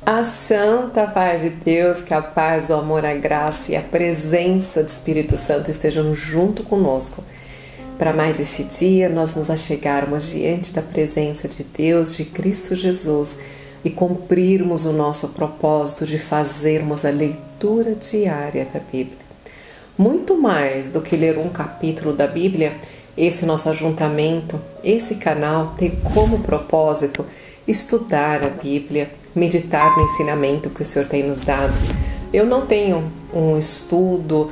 A santa paz de Deus, que a paz, o amor, a graça e a presença do Espírito Santo estejam junto conosco. Para mais esse dia, nós nos achegarmos diante da presença de Deus, de Cristo Jesus, e cumprirmos o nosso propósito de fazermos a leitura diária da Bíblia. Muito mais do que ler um capítulo da Bíblia, esse nosso ajuntamento, esse canal tem como propósito estudar a Bíblia, meditar no ensinamento que o Senhor tem nos dado. Eu não tenho um estudo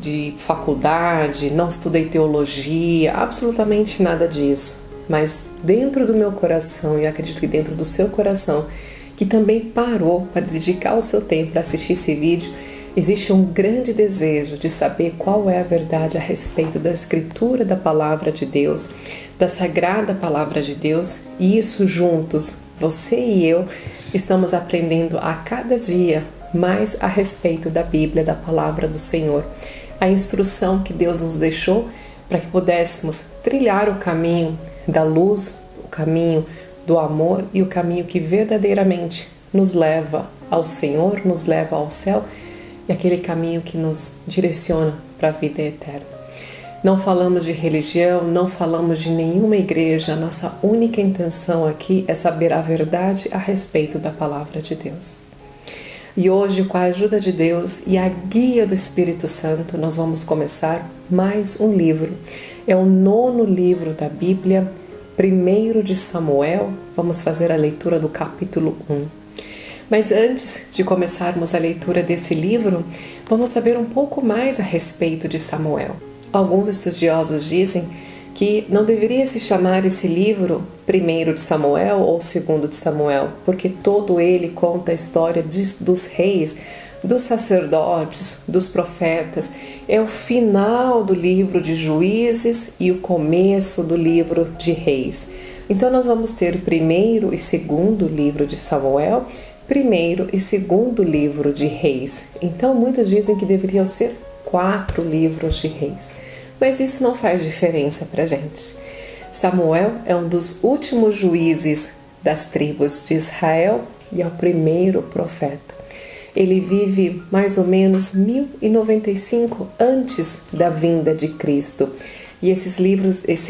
de faculdade, não estudei teologia, absolutamente nada disso. Mas dentro do meu coração, e eu acredito que dentro do seu coração, que também parou para dedicar o seu tempo para assistir esse vídeo, existe um grande desejo de saber qual é a verdade a respeito da Escritura da Palavra de Deus, da Sagrada Palavra de Deus, e isso juntos, você e eu, estamos aprendendo a cada dia mais a respeito da Bíblia, da Palavra do Senhor, a instrução que Deus nos deixou para que pudéssemos trilhar o caminho da luz, o caminho do amor e o caminho que verdadeiramente nos leva ao Senhor, nos leva ao céu, e aquele caminho que nos direciona para a vida eterna. Não falamos de religião, não falamos de nenhuma igreja, a nossa única intenção aqui é saber a verdade a respeito da Palavra de Deus. E hoje, com a ajuda de Deus e a guia do Espírito Santo, nós vamos começar mais um livro. É o 9º livro da Bíblia, 1 de Samuel. Vamos fazer a leitura do capítulo 1. Mas antes de começarmos a leitura desse livro, vamos saber um pouco mais a respeito de Samuel. Alguns estudiosos dizem que não deveria se chamar esse livro 1 de Samuel ou 2 de Samuel, porque todo ele conta a história dos reis, dos sacerdotes, dos profetas. É o final do livro de Juízes e o começo do livro de Reis. Então nós vamos ter o 1º e 2º livro de Samuel, 1º e 2º livro de Reis. Então muitos dizem que deveriam ser 4 livros de Reis. Mas isso não faz diferença para a gente. Samuel é um dos últimos juízes das tribos de Israel e é o primeiro profeta. Ele vive mais ou menos 1095 antes da vinda de Cristo. E esse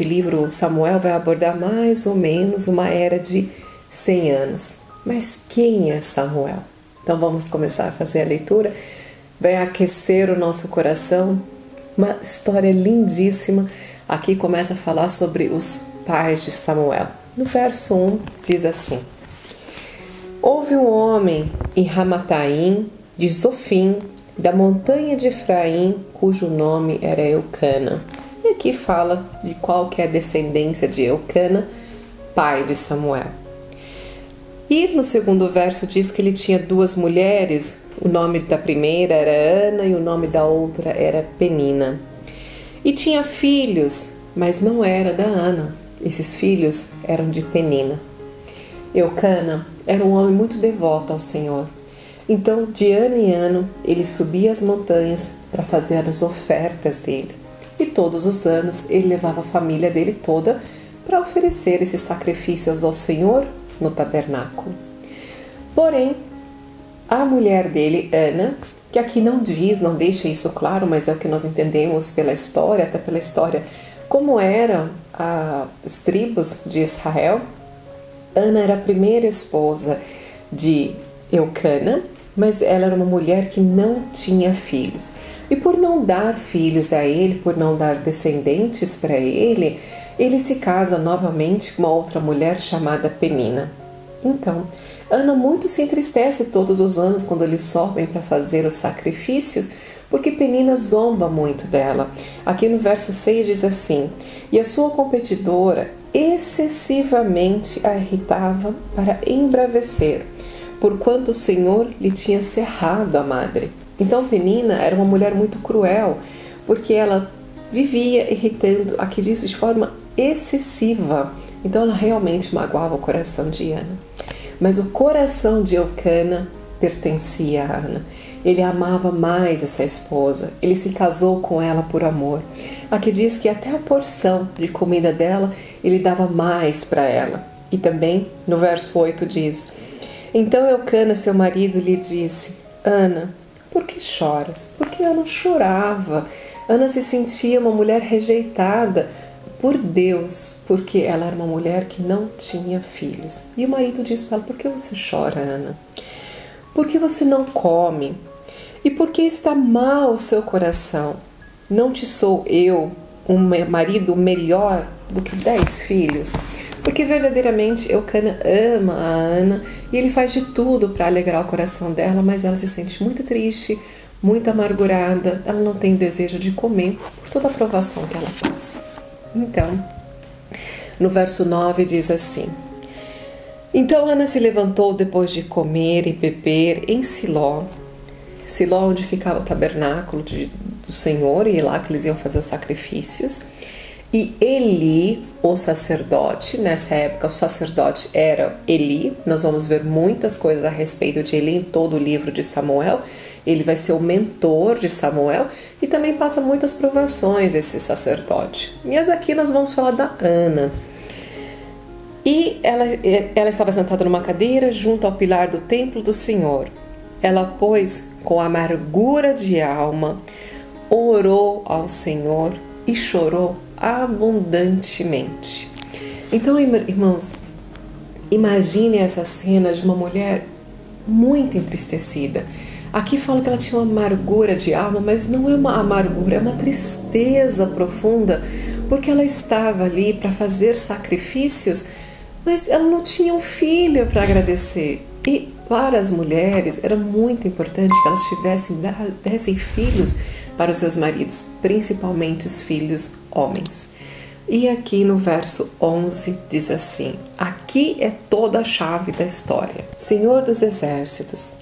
livro Samuel vai abordar mais ou menos uma era de 100 anos. Mas quem é Samuel? Então vamos começar a fazer a leitura. Vai aquecer o nosso coração. Uma história lindíssima. Aqui começa a falar sobre os pais de Samuel. No verso 1 diz assim: Houve um homem em Ramataim, de Zofim, da montanha de Efraim, cujo nome era Eucana. E aqui fala de qual que é a descendência de Eucana, pai de Samuel. E no 2º verso diz que ele tinha 2 mulheres, o nome da primeira era Ana e o nome da outra era Penina. E tinha filhos, mas não era da Ana, esses filhos eram de Penina. Eucana era um homem muito devoto ao Senhor. Então, de ano em ano, ele subia as montanhas para fazer as ofertas dele. E todos os anos ele levava a família dele toda para oferecer esses sacrifícios ao Senhor no tabernáculo. Porém, a mulher dele, Ana, que aqui não diz, não deixa isso claro, mas é o que nós entendemos pela história, até pela história, como eram as tribos de Israel. Ana era a primeira esposa de Eucana, mas ela era uma mulher que não tinha filhos. E por não dar filhos a ele, por não dar descendentes para ele, ele se casa novamente com uma outra mulher chamada Penina. Então, Ana muito se entristece todos os anos quando eles sobem para fazer os sacrifícios, porque Penina zomba muito dela. Aqui no verso 6 diz assim: E a sua competidora excessivamente a irritava para embravecer, porquanto o Senhor lhe tinha cerrado a madre. Então Penina era uma mulher muito cruel, porque ela vivia irritando, aqui diz de forma excessiva. Então ela realmente magoava o coração de Ana. Mas o coração de Eucana pertencia a Ana. Ele amava mais essa esposa. Ele se casou com ela por amor. Aqui diz que até a porção de comida dela, ele dava mais para ela. E também no verso 8 diz: Então Eucana, seu marido, lhe disse: Ana, por que choras? Porque Ana chorava. Ana se sentia uma mulher rejeitada por Deus, porque ela era uma mulher que não tinha filhos. E o marido disse para ela: por que você chora, Ana? Por que você não come? E por que está mal o seu coração? Não te sou eu um marido melhor do que 10 filhos? Porque verdadeiramente Eucana ama a Ana e ele faz de tudo para alegrar o coração dela, mas ela se sente muito triste, muito amargurada, ela não tem desejo de comer por toda a provação que ela passa. Então, no verso 9 diz assim: Então Ana se levantou depois de comer e beber em Siló, onde ficava o tabernáculo do Senhor, e lá que eles iam fazer os sacrifícios. E Eli, o sacerdote, nessa época o sacerdote era Eli. Nós vamos ver muitas coisas a respeito de Eli em todo o livro de Samuel. Ele vai ser o mentor de Samuel e também passa muitas provações esse sacerdote. Mas aqui nós vamos falar da Ana. E ela estava sentada numa cadeira junto ao pilar do templo do Senhor. Ela, pois, com amargura de alma, orou ao Senhor e chorou abundantemente. Então, irmãos, imagine essa cena de uma mulher muito entristecida. Aqui fala que ela tinha uma amargura de alma, mas não é uma amargura, é uma tristeza profunda, porque ela estava ali para fazer sacrifícios, mas ela não tinha um filho para agradecer. E para as mulheres era muito importante que elas dessem filhos para os seus maridos, principalmente os filhos homens. E aqui no verso 11 diz assim: aqui é toda a chave da história. Senhor dos exércitos,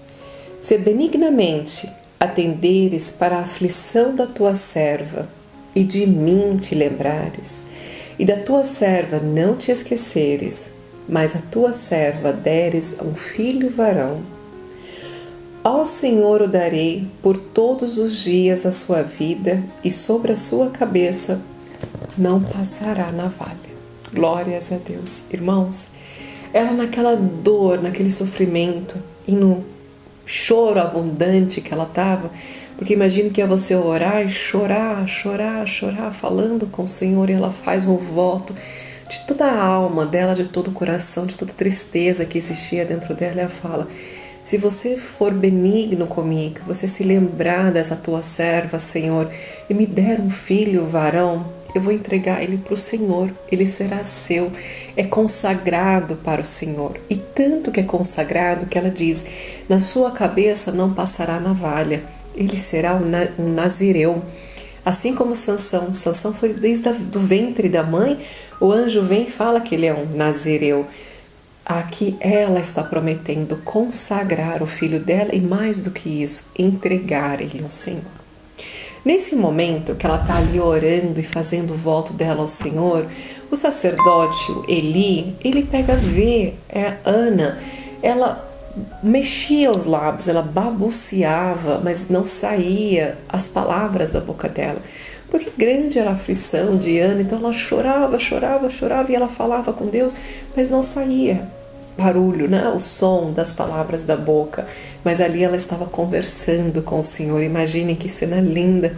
se benignamente atenderes para a aflição da tua serva e de mim te lembrares, e da tua serva não te esqueceres, mas a tua serva deres a um filho varão, ao Senhor o darei por todos os dias da sua vida, e sobre a sua cabeça não passará navalha. Glórias a Deus. Irmãos, ela naquela dor, naquele sofrimento e no choro abundante que ela estava, porque imagine que é você orar e chorar, falando com o Senhor, e ela faz um voto de toda a alma dela, de todo o coração, de toda a tristeza que existia dentro dela. Ela fala: se você for benigno comigo, você se lembrar dessa tua serva, Senhor, e me der um filho varão, eu vou entregar ele para o Senhor, ele será seu, é consagrado para o Senhor. E tanto que é consagrado que ela diz: na sua cabeça não passará navalha, ele será um nazireu. Assim como Sansão foi desde o ventre da mãe, o anjo vem e fala que ele é um nazireu. Aqui ela está prometendo consagrar o filho dela e, mais do que isso, entregar ele ao Senhor. Nesse momento que ela está ali orando e fazendo o voto dela ao Senhor, o sacerdote Eli, ele pega a ver Ana, ela mexia os lábios, ela balbuciava, mas não saía as palavras da boca dela, porque grande era a aflição de Ana. Então ela chorava e ela falava com Deus, mas não saía barulho, né? O som das palavras da boca, mas ali ela estava conversando com o Senhor. Imaginem que cena linda.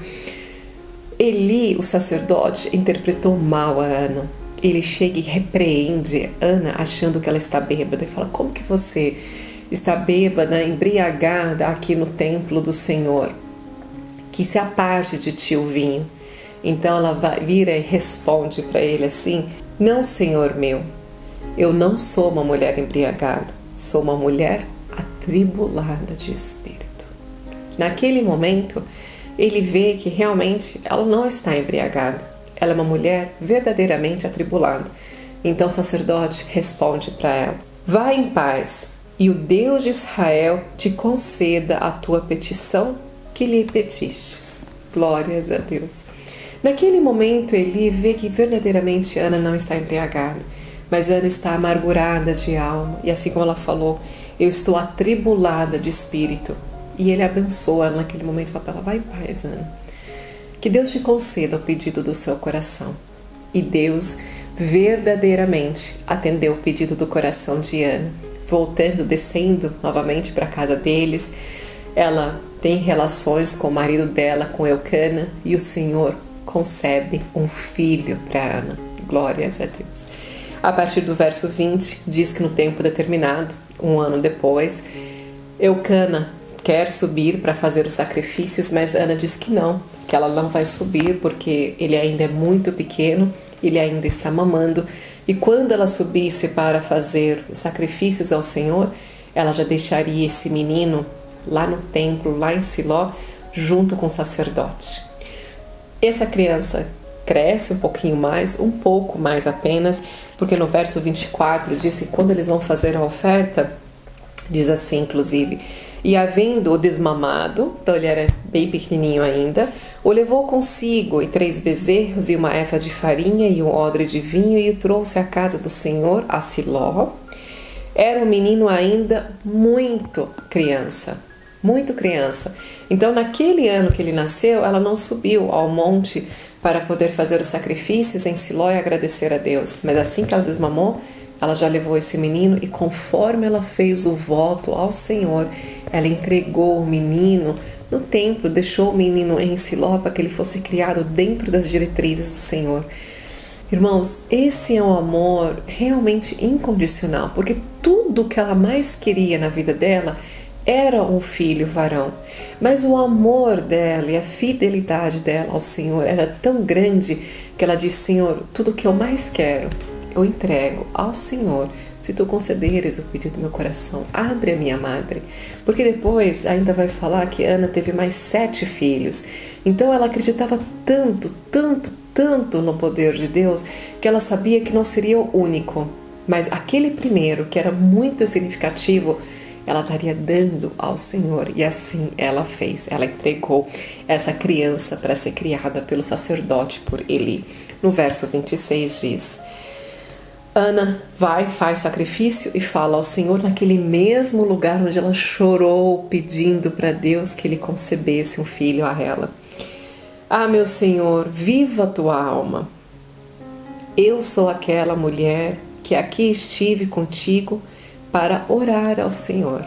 Eli, o sacerdote, interpretou mal a Ana. Ele chega e repreende Ana, achando que ela está bêbada, e fala: como que você está bêbada, embriagada aqui no templo do Senhor? Que se aparte de ti o vinho. Então ela vira e responde para ele assim: não, Senhor meu, eu não sou uma mulher embriagada, sou uma mulher atribulada de espírito. Naquele momento, ele vê que realmente ela não está embriagada, ela é uma mulher verdadeiramente atribulada. Então o sacerdote responde para ela: vá em paz, e o Deus de Israel te conceda a tua petição que lhe pedistes. Glórias a Deus. Naquele momento, Eli vê que verdadeiramente Ana não está embriagada, mas Ana está amargurada de alma, e assim como ela falou: eu estou atribulada de espírito. E ele abençoa ela naquele momento e fala para ela: vai em paz, Ana, que Deus te conceda o pedido do seu coração. E Deus verdadeiramente atendeu o pedido do coração de Ana, voltando, descendo novamente para a casa deles. Ela tem relações com o marido dela, com Eucana, e o Senhor concebe um filho para Ana. Glórias a Deus. A partir do verso 20, diz que no tempo determinado, um ano depois, Eucana quer subir para fazer os sacrifícios, mas Ana diz que ela não vai subir porque ele ainda é muito pequeno, ele ainda está mamando, e quando ela subisse para fazer os sacrifícios ao Senhor, ela já deixaria esse menino lá no templo, lá em Siló, junto com o sacerdote. Essa criança cresce um pouquinho mais, um pouco mais apenas, porque no verso 24 diz que quando eles vão fazer a oferta, diz assim, inclusive, e havendo-o desmamado, então ele era bem pequenininho ainda, o levou consigo e 3 bezerros e uma efa de farinha e um odre de vinho e o trouxe à casa do Senhor, a Siló. Era um menino ainda muito criança. Então, naquele ano que ele nasceu, ela não subiu ao monte para poder fazer os sacrifícios em Siló e agradecer a Deus. Mas assim que ela desmamou, ela já levou esse menino e conforme ela fez o voto ao Senhor, ela entregou o menino no templo, deixou o menino em Siló para que ele fosse criado dentro das diretrizes do Senhor. Irmãos, esse é um amor realmente incondicional, porque tudo que ela mais queria na vida dela era um filho varão, mas o amor dela e a fidelidade dela ao Senhor era tão grande que ela disse: Senhor, tudo que eu mais quero, eu entrego ao Senhor, se tu concederes o pedido do meu coração. Abre a minha madre. Porque depois ainda vai falar que Ana teve mais 7 filhos. Então ela acreditava tanto no poder de Deus, que ela sabia que não seria o único, mas aquele primeiro, que era muito significativo, ela estaria dando ao Senhor. E assim ela fez. Ela entregou essa criança para ser criada pelo sacerdote, por Eli. No verso 26 diz: Ana vai, faz sacrifício e fala ao Senhor naquele mesmo lugar onde ela chorou pedindo para Deus que Ele concebesse um filho a ela. Ah, meu Senhor, viva a tua alma. Eu sou aquela mulher que aqui estive contigo para orar ao Senhor.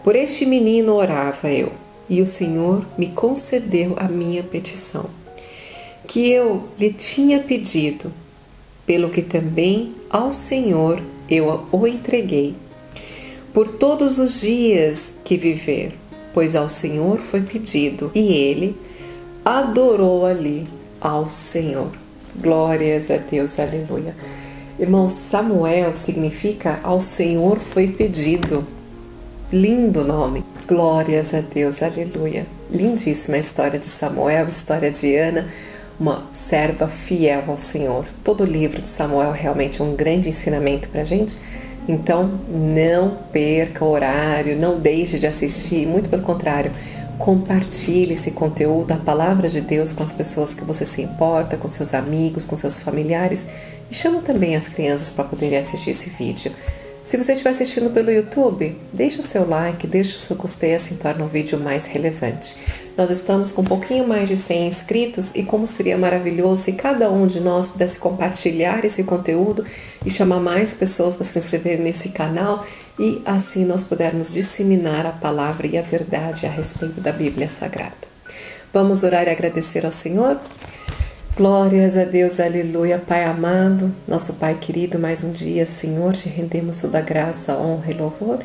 Por este menino orava eu, e o Senhor me concedeu a minha petição, que eu lhe tinha pedido, pelo que também ao Senhor eu o entreguei, por todos os dias que viver, pois ao Senhor foi pedido, e ele adorou ali ao Senhor. Glórias a Deus, aleluia. Irmãos, Samuel significa ao Senhor foi pedido. Lindo nome. Glórias a Deus, aleluia. Lindíssima a história de Samuel, a história de Ana, uma serva fiel ao Senhor. Todo o livro de Samuel realmente é um grande ensinamento para a gente. Então, não perca o horário, não deixe de assistir, muito pelo contrário, compartilhe esse conteúdo, a palavra de Deus, com as pessoas que você se importa, com seus amigos, com seus familiares, e chama também as crianças para poderem assistir esse vídeo. Se você estiver assistindo pelo YouTube, deixe o seu like, deixe o seu gostei, assim torna o vídeo mais relevante. Nós estamos com um pouquinho mais de 100 inscritos e como seria maravilhoso se cada um de nós pudesse compartilhar esse conteúdo e chamar mais pessoas para se inscreverem nesse canal e assim nós pudermos disseminar a palavra e a verdade a respeito da Bíblia Sagrada. Vamos orar e agradecer ao Senhor? Glórias a Deus, aleluia. Pai amado, nosso Pai querido, mais um dia, Senhor, te rendemos toda a graça, honra e louvor.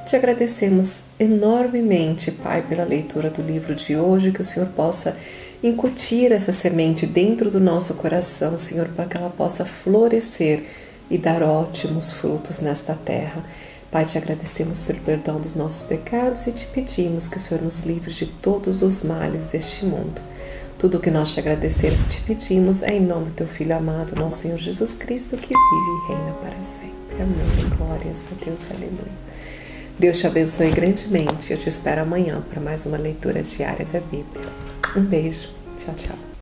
Te agradecemos enormemente, Pai, pela leitura do livro de hoje, que o Senhor possa incutir essa semente dentro do nosso coração, Senhor, para que ela possa florescer e dar ótimos frutos nesta terra. Pai, te agradecemos pelo perdão dos nossos pecados e te pedimos que o Senhor nos livre de todos os males deste mundo. Tudo o que nós te agradecemos e te pedimos é em nome do teu Filho amado, nosso Senhor Jesus Cristo, que vive e reina para sempre. Amém. Glórias a Deus, aleluia. Deus te abençoe grandemente. Eu te espero amanhã para mais uma leitura diária da Bíblia. Um beijo. Tchau, tchau.